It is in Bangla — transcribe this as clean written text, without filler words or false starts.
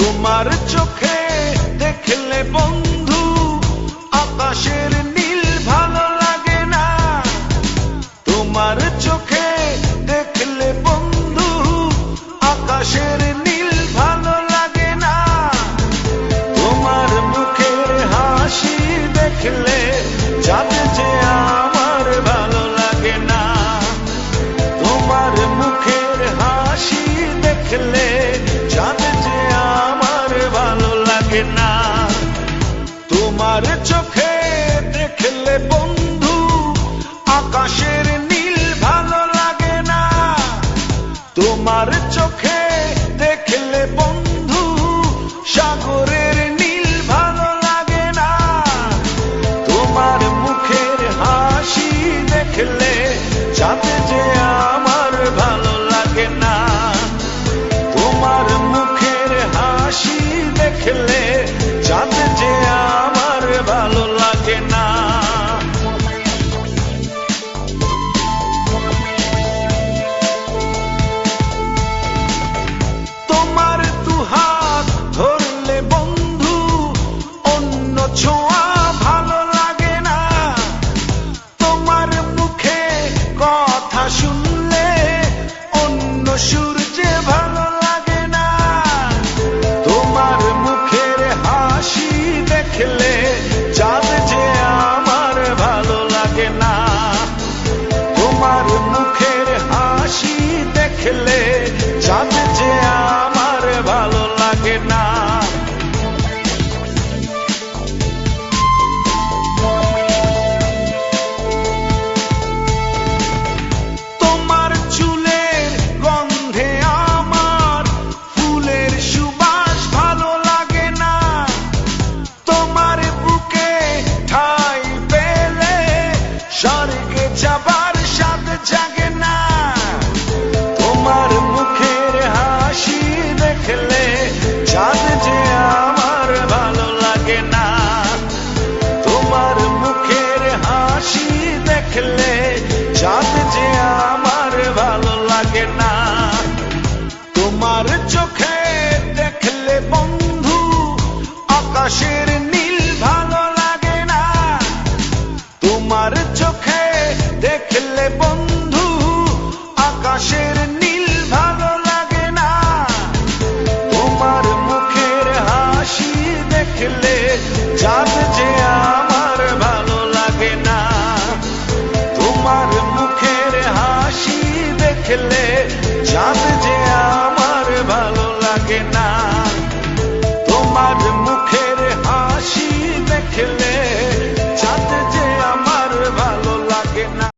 তোমার চোখে দেখলে বন্ধু আকাশের নীল ভালো লাগে না। তোমার চোখে দেখলে বন্ধু আকাশের নীল ভালো লাগে না। তোমার মুখের হাসি দেখলে চাঁদ যে আমার ভালো লাগে না। তোমার মুখের হাসি দেখলে চাঁদ যে আমার ভালো লাগে না। তোমার চোখে দেখলে বন্ধু আকাশের নীল ভালো লাগে না। তোমার চোখে দেখলে বন্ধু সাগরের নীল ভালো লাগে না। তোমার মুখের হাসি দেখলে চাঁদ যে আমার ভালো লাগে না। তোমার মুখের হাসি দেখলে চাঁদ যে আমার ভালো লাগে না। তোমার দুহাত ধরলে বন্ধু অন্য ছোঁয়া ভালো লাগে না। তোমার মুখে কথা শুনলে অন্য সুর যে ভালো লাগে না। তোমার মুখের হাসি দেখলে চাঁদ যে আমার ভালো লাগে না। তোমার মুখের হাসি দেখলে চাঁদ যে আমার ভালো লাগে না। তোমার চুলের গন্ধে আমার ফুলের সুবাস ভালো লাগে না। তোমার বুকে ঠাঁই পেলে স্বর্গে যাবার স্বাদ জাগে না। তোমার মুখের হাসি দেখলে চাঁদ যে আমার ভালো লাগে না। তোমার মুখের হাসি দেখলে চাঁদ যে আমার ভালো লাগে না। তোমার চোখে দেখলে বন্ধু আকাশের নীল ভালো লাগে না। তোমার চোখে দেখলে বন্ধু আকাশের নীল ভালো লাগে না। তোমার মুখের হাসি দেখলে চাঁদ যে আমার ভালো লাগে না। তোমার মুখের হাসি দেখলে চাঁদ যে আমার ভালো লাগে না।